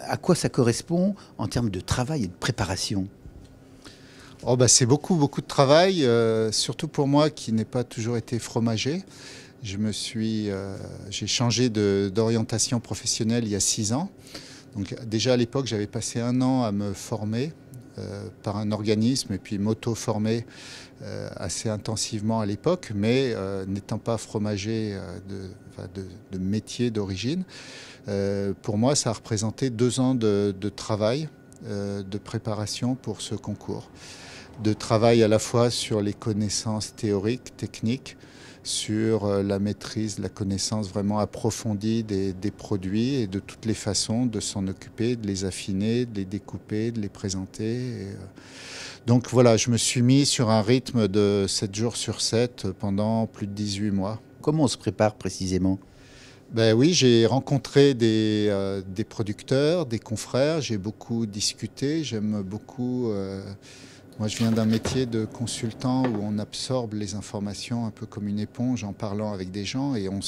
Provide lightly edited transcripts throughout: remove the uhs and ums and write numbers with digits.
À quoi ça correspond en termes de travail et de préparation? Oh bah c'est beaucoup, beaucoup de travail, surtout pour moi qui n'ai pas toujours été fromager. J'ai changé d'orientation professionnelle il y a 6 ans. Donc déjà à l'époque, j'avais passé 1 an à me former par un organisme et puis m'auto-former assez intensivement à l'époque, mais n'étant pas fromager de métier d'origine, pour moi ça a représenté 2 ans de travail, de préparation pour ce concours. De travail à la fois sur les connaissances théoriques, techniques, sur la maîtrise, la connaissance vraiment approfondie des produits et de toutes les façons de s'en occuper, de les affiner, de les découper, de les présenter. Donc voilà, je me suis mis sur un rythme de 7 jours sur 7 pendant plus de 18 mois. Comment on se prépare précisément? Ben oui, j'ai rencontré des producteurs, des confrères, j'ai beaucoup discuté, j'aime beaucoup... Moi, je viens d'un métier de consultant où on absorbe les informations un peu comme une éponge en parlant avec des gens et on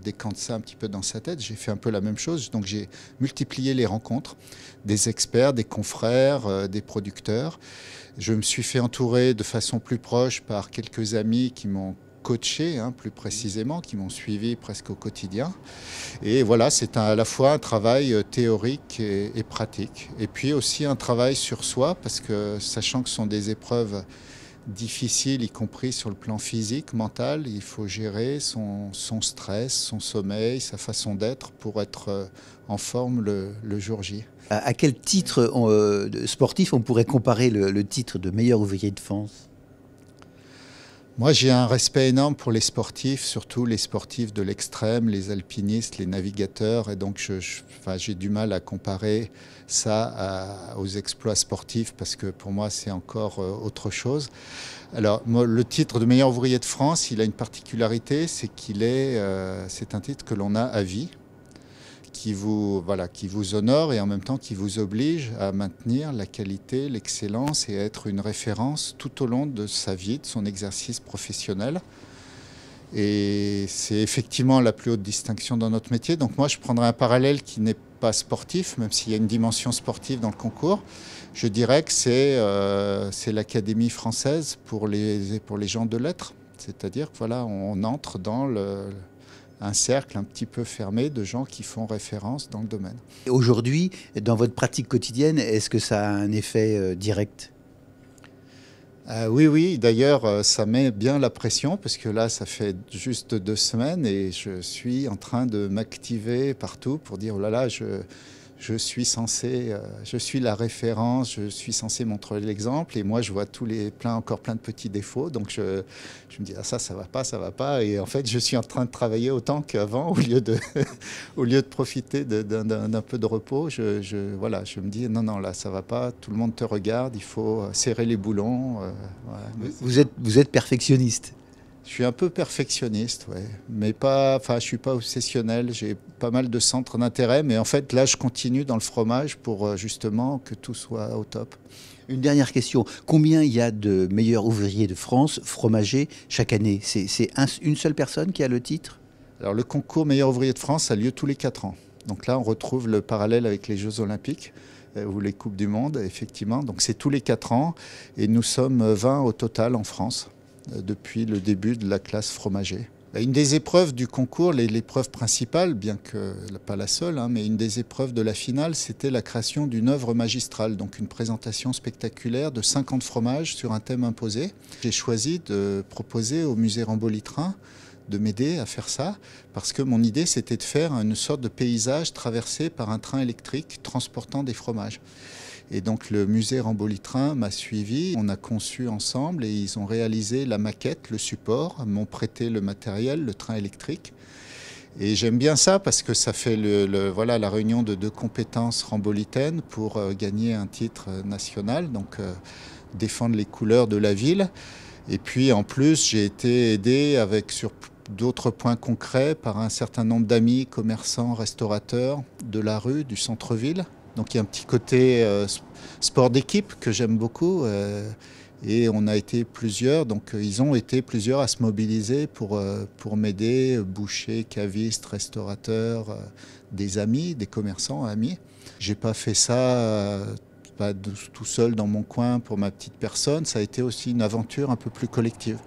décante ça un petit peu dans sa tête. J'ai fait un peu la même chose, donc j'ai multiplié les rencontres des experts, des confrères, des producteurs. Je me suis fait entourer de façon plus proche par quelques amis qui m'ont coaché, plus précisément, qui m'ont suivi presque au quotidien. Et voilà, c'est à la fois un travail théorique et pratique. Et puis aussi un travail sur soi, parce que sachant que ce sont des épreuves difficiles, y compris sur le plan physique, mental, il faut gérer son stress, son sommeil, sa façon d'être pour être en forme le jour J. À quel titre sportif on pourrait comparer le titre de meilleur ouvrier de France? Moi, j'ai un respect énorme pour les sportifs, surtout les sportifs de l'extrême, les alpinistes, les navigateurs. Et donc, j'ai du mal à comparer ça aux exploits sportifs parce que pour moi, c'est encore autre chose. Alors, moi, le titre de meilleur ouvrier de France, il a une particularité, c'est c'est un titre que l'on a à vie, qui vous honore et en même temps qui vous oblige à maintenir la qualité, l'excellence et à être une référence tout au long de sa vie, de son exercice professionnel. Et c'est effectivement la plus haute distinction dans notre métier. Donc moi, je prendrais un parallèle qui n'est pas sportif, même s'il y a une dimension sportive dans le concours. Je dirais que c'est l'Académie française pour les gens de lettres. C'est-à-dire que voilà, on entre dans un cercle un petit peu fermé de gens qui font référence dans le domaine. Aujourd'hui, dans votre pratique quotidienne, est-ce que ça a un effet direct? Oui, d'ailleurs, ça met bien la pression parce que là, ça fait juste 2 semaines et je suis en train de m'activer partout pour dire, oh là là, je suis la référence, je suis censé montrer l'exemple et moi je vois encore plein de petits défauts, donc je me dis ça va pas et en fait je suis en train de travailler autant qu'avant au lieu de profiter d'un peu de repos, je me dis non là ça va pas, tout le monde te regarde, il faut serrer les boulons. Ouais. Vous êtes perfectionniste? Je suis un peu perfectionniste, ouais, mais je suis pas obsessionnel. J'ai pas mal de centres d'intérêt, mais en fait, là, je continue dans le fromage pour justement que tout soit au top. Une dernière question. Combien il y a de meilleurs ouvriers de France, fromagers, chaque année? C'est une seule personne qui a le titre? Alors, le concours meilleur ouvrier de France a lieu tous les 4 ans. Donc là, on retrouve le parallèle avec les Jeux Olympiques ou les Coupes du Monde, effectivement. Donc, c'est tous les 4 ans et nous sommes 20 au total en France depuis le début de la classe fromager. Une des épreuves du concours, l'épreuve principale, bien que pas la seule, mais une des épreuves de la finale, c'était la création d'une œuvre magistrale, donc une présentation spectaculaire de 50 fromages sur un thème imposé. J'ai choisi de proposer au musée Rambaud-Littrins de m'aider à faire ça, parce que mon idée, c'était de faire une sorte de paysage traversé par un train électrique transportant des fromages. Et donc le musée Rambaud-Littrins m'a suivi, on a conçu ensemble et ils ont réalisé la maquette, le support, m'ont prêté le matériel, le train électrique. Et j'aime bien ça parce que ça fait la réunion de 2 compétences rambauditaines pour gagner un titre national, donc défendre les couleurs de la ville. Et puis en plus, j'ai été aidé sur d'autres points concrets par un certain nombre d'amis, commerçants, restaurateurs de la rue, du centre-ville. Donc il y a un petit côté sport d'équipe que j'aime beaucoup Et on a été plusieurs, donc ils ont été plusieurs à se mobiliser pour m'aider, bouchers, cavistes, restaurateurs, des amis, des commerçants amis. J'ai pas fait ça pas tout seul dans mon coin pour ma petite personne, ça a été aussi une aventure un peu plus collective.